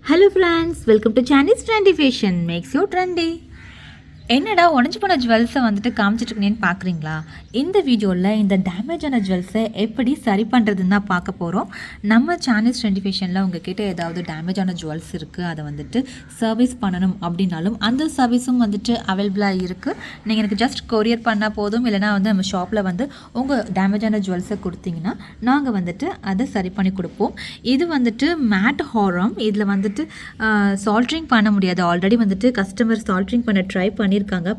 Hello friends, welcome to Chanish Trendy Fashion, makes you trendy. என்னடா உடஞ்சி போன ஜுவல்ஸை வந்துட்டு காமிச்சிட்ருக்கேன்னு பார்க்குறீங்களா? இந்த வீடியோவில் இந்த டேமேஜான ஜுவல்ஸை எப்படி சரி பண்ணுறதுன்னு தான் பார்க்க போகிறோம். நம்ம சானிஸ் ட்ரெண்டி ஃபேஷனில் உங்ககிட்ட ஏதாவது டேமேஜான ஜுவல்ஸ் இருக்குது, அதை வந்துட்டு சர்வீஸ் பண்ணணும் அப்படின்னாலும் அந்த சர்வீஸும் வந்துட்டு அவைலபிளாக இருக்குது. நீங்கள் எனக்கு ஜஸ்ட் கொரியர் பண்ணால் போதும், இல்லைனா வந்து நம்ம ஷாப்பில் வந்து உங்கள் டேமேஜான ஜுவல்ஸை கொடுத்தீங்கன்னா நாங்கள் வந்துட்டு அதை சரி பண்ணி கொடுப்போம். இது வந்துட்டு மேட் ஹாரம். இதில் வந்துட்டு சால்ட்ரிங் பண்ண முடியாது. ஆல்ரெடி வந்துட்டு கஸ்டமர் சால்ட்ரிங் பண்ண ட்ரை பண்ணியிருக்காங்க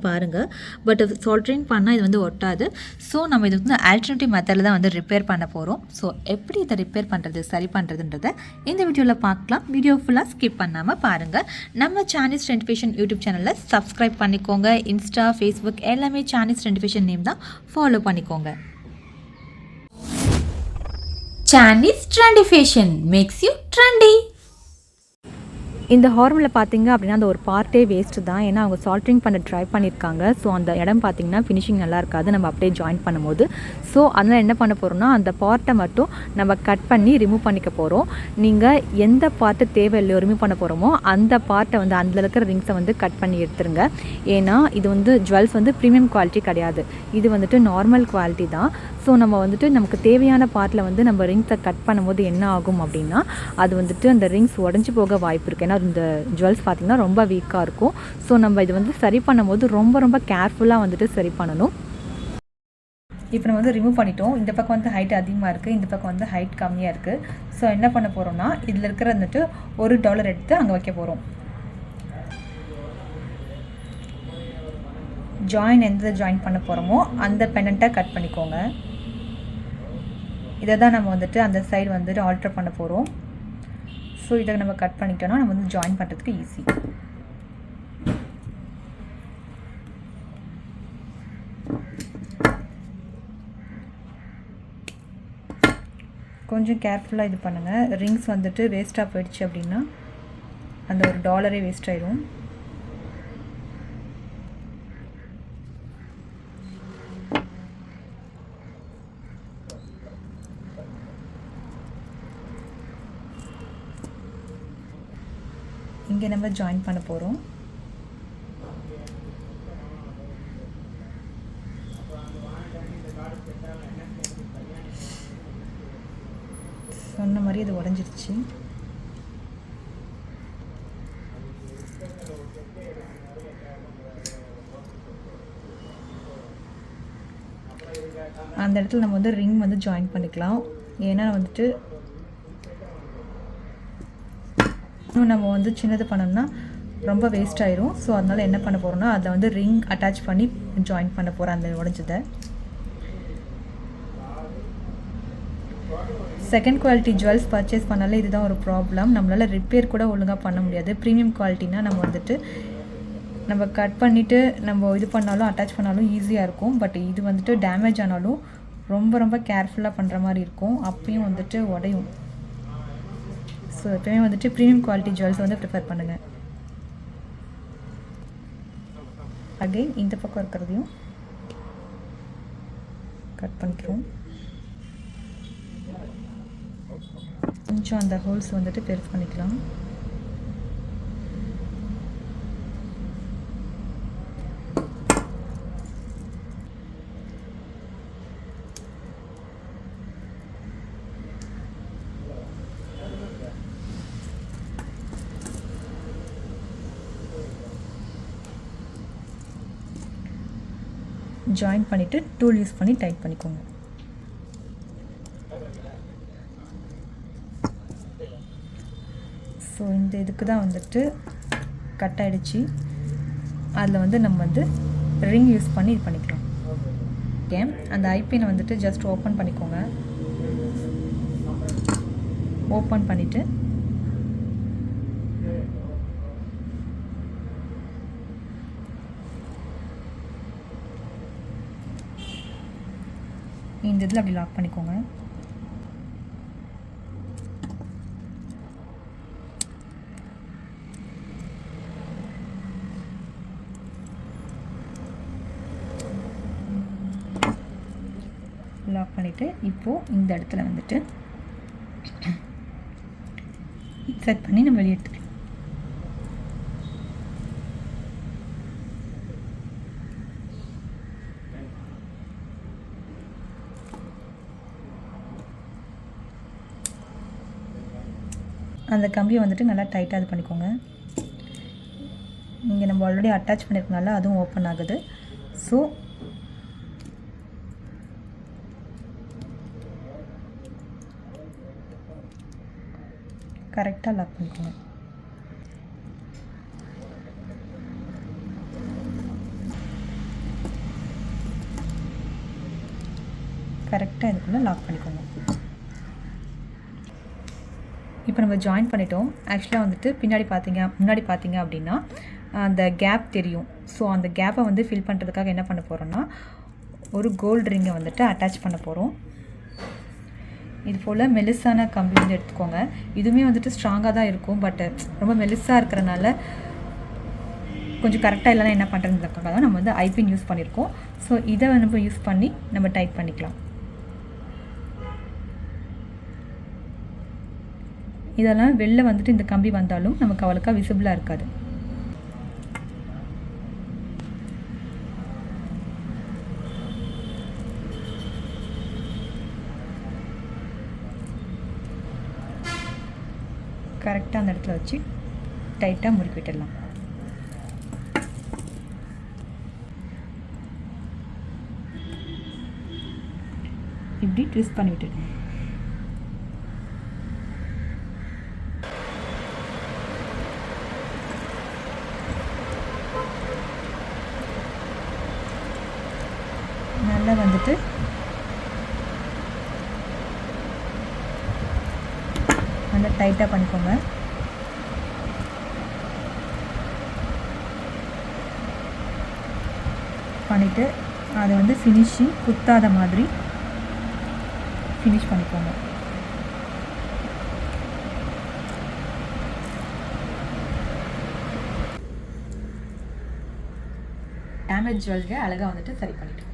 பாருங்கள். பட் சால்ட்ரிங் பண்ணால் இது வந்து ஒட்டாது. ஸோ நம்ம இது வந்து ஆல்டர்னேட்டிவ் மெத்தடில் தான் வந்து ரிப்பேர் பண்ண போகிறோம். ஸோ எப்படி இதை ரிப்பேர் பண்ணுறது, சரி பண்ணுறதுன்றதை இந்த வீடியோவில் பார்க்கலாம். வீடியோ ஃபுல்லாக ஸ்கிப் பண்ணாமல் பாருங்கள். நம்ம சானிஸ் ட்ரெண்டி ஃபேஷன் யூடியூப் சேனலில் சப்ஸ்கிரைப் பண்ணிக்கோங்க. இன்ஸ்டா, ஃபேஸ்புக் எல்லாமே சானிஸ் ட்ரெண்டி ஃபேஷன் நேம் தான், ஃபாலோ பண்ணிக்கோங்க. Sani's trendy fashion makes you trendy. இந்த ஹார்மில் பார்த்தீங்க அப்படின்னா அந்த ஒரு பார்ட்டே வேஸ்ட்டு தான். ஏன்னா அவங்க சால்ட்ரிங் பண்ண ட்ரை பண்ணியிருக்காங்க. ஸோ அந்த இடம் பார்த்திங்கன்னா ஃபினிஷிங் நல்லா இருக்காது நம்ம அப்படியே ஜாயின் பண்ணும்போது. ஸோ அதனால் என்ன பண்ண போகிறோம்னா அந்த பார்ட்டை மட்டும் நம்ம கட் பண்ணி ரிமூவ் பண்ணிக்க போகிறோம். நீங்கள் எந்த பார்ட்டு தேவையில்லையோ ரிமூவ் பண்ண போகிறோமோ அந்த பார்ட்டை வந்து அதில் இருக்கிற ரிங்ஸை வந்து கட் பண்ணி எடுத்துருங்க. ஏன்னா இது வந்து ஜுவல்ஸ் வந்து ப்ரீமியம் குவாலிட்டி கிடையாது, இது வந்துட்டு நார்மல் குவாலிட்டி தான். ஸோ நம்ம வந்துட்டு நமக்கு தேவையான பார்ட்டில் வந்து நம்ம ரிங்ஸை கட் பண்ணும்போது என்ன ஆகும் அப்படின்னா அது வந்துட்டு அந்த ரிங்ஸ் உடஞ்சி போக வாய்ப்பு இருக்குது. ஏன்னா இந்த ஜுவல்ஸ் பார்த்திங்கன்னா ரொம்ப வீக்காக இருக்கும். ஸோ நம்ம இது வந்து சரி பண்ணும்போது ரொம்ப கேர்ஃபுல்லாக வந்துட்டு சரி பண்ணணும். இப்போ நம்ம வந்து ரிமூவ் பண்ணிட்டோம். இந்த பக்கம் வந்து ஹைட் அதிகமாக இருக்குது, இந்த பக்கம் வந்து ஹைட் கம்மியாக இருக்குது. ஸோ என்ன பண்ண போகிறோம்னா இதில் இருக்கிற வந்துட்டு $1 எடுத்து அங்கே வைக்க போகிறோம். ஜாயின் எந்த ஜாயின் பண்ண போகிறோமோ அந்த பெண்டண்ட்டை கட் பண்ணிக்கோங்க. இதை தான் நம்ம வந்துட்டு அந்த சைடு வந்துட்டு ஆல்டர் பண்ண போகிறோம். ஸோ இதை நம்ம கட் பண்ணிட்டோம்னா நம்ம வந்து ஜாயின் பண்ணுறதுக்கு ஈஸி. கொஞ்சம் கேர்ஃபுல்லாக இது பண்ணுங்கள். ரிங்ஸ் வந்துட்டு வேஸ்ட்டாக போயிடுச்சு அப்படின்னா அந்த $1 வேஸ்ட் ஆயிடும். இங்கே நம்ம ஜாயின் பண்ண போகிறோம். சொன்ன மாதிரி அது உடஞ்சிருச்சு. அந்த இடத்துல நம்ம வந்து ரிங் வந்து ஜாயின் பண்ணிக்கலாம். ஏன்னா வந்துட்டு நம்ம வந்து சின்னது பண்ணோம்னா ரொம்ப வேஸ்ட் ஆயிரும். ஸோ அதனால் என்ன பண்ண போகிறோம்னா அதில் வந்து ரிங் அட்டாச் பண்ணி ஜாயின் பண்ண போகிறேன் அந்த உடஞ்சதை. செகண்ட் குவாலிட்டி ஜுவல்ஸ் பர்ச்சேஸ் பண்ணாலே இதுதான் ஒரு ப்ராப்ளம். நம்மளால் ரிப்பேர் கூட ஒழுங்காக பண்ண முடியாது. ப்ரீமியம் குவாலிட்டினா நம்ம வந்துட்டு நம்ம கட் பண்ணிவிட்டு நம்ம இது பண்ணாலும் அட்டாச் பண்ணாலும் ஈஸியாக இருக்கும். பட் இது வந்துட்டு டேமேஜ் ஆனாலும் ரொம்ப கேர்ஃபுல்லாக பண்ணுற மாதிரி இருக்கும். அப்பயும் வந்துட்டு உடையும். ஸோ எப்போயுமே வந்துட்டு ப்ரீமியம் குவாலிட்டி ஜுவல்ஸ் வந்து ப்ரிஃபர் பண்ணுங்கள். அகைன் இந்த பக்கம் இருக்கிறதையும் கட் பண்ணிக்கிறோம். கொஞ்சம் அந்த ஹோல்ஸ் வந்துட்டு பெருசு பண்ணிக்கலாம். ஜாயின் பண்ணிவிட்டு டூல் யூஸ் பண்ணி டைட் பண்ணிக்கோங்க. ஸோ இந்த இதுக்கு தான் வந்துட்டு கட் ஆகிடுச்சு. அதில் வந்து நம்ம வந்து ரிங் யூஸ் பண்ணி இது பண்ணிக்கலாம். ஓகே, அந்த ஐபினை வந்துட்டு ஜஸ்ட் ஓப்பன் பண்ணிக்கோங்க. ஓப்பன் பண்ணிவிட்டு இந்த இதில் அப்படி லாக் பண்ணிக்கோங்க. லாக் பண்ணிவிட்டு இப்போது இந்த இடத்துல வந்துட்டு செட் பண்ணி நம்ம வெளியே எடுத்துக்கலாம். அந்த கம்பியை வந்துட்டு நல்லா டைட்டாக இது பண்ணிக்கோங்க. இங்கே நம்ம ஆல்ரெடி அட்டாச் பண்ணியிருக்கனால அதுவும் ஓப்பன் ஆகுது. ஸோ கரெக்டாக லாக் பண்ணிக்கோங்க. கரெக்டாக இதுக்குள்ளே லாக் பண்ணிக்கோங்க. இப்போ நம்ம ஜாயின் பண்ணிட்டோம். ஆக்சுவலாக வந்துட்டு முன்னாடி பார்த்தீங்க அப்படின்னா அந்த கேப் தெரியும். ஸோ அந்த கேப்பை வந்து ஃபில் பண்ணுறதுக்காக என்ன பண்ண போகிறோன்னா ஒரு கோல்டு ரிங்கை வந்துட்டு அட்டாச் பண்ண போகிறோம். இது போல் மெலிசான கம்பி வந்து எடுத்துக்கோங்க. இதுவுமே வந்துட்டு ஸ்ட்ராங்காக தான் இருக்கும். பட் ரொம்ப மெலிசாக இருக்கிறனால கொஞ்சம் கரெக்டாக இல்லைனா என்ன பண்ணுறதுக்காக தான் நம்ம வந்து ஐபின் யூஸ் பண்ணியிருக்கோம். ஸோ இதை நம்ம யூஸ் பண்ணி நம்ம டைட் பண்ணிக்கலாம். இதெல்லாம் வெளில வந்துட்டு இந்த கம்பி வந்தாலும் நமக்கு அவ்வளோக்கா விசிபிளாக இருக்காது. கரெக்டாக அந்த இடத்துல வச்சு டைட்டாக முறுக்கி விட்டுடலாம். இப்படி ட்விஸ்ட் பண்ணி விட்டுடலாம். நல்லா வந்துட்டு நல்லா டைட்டாக பண்ணிக்கோங்க. பண்ணிவிட்டு அதை வந்து ஃபினிஷிங் குத்தாத மாதிரி ஃபினிஷ் பண்ணிக்கோங்க. டேமேஜ் ஜுவல்லரியை அழகாக வந்துட்டு சரி பண்ணிட்டோம்.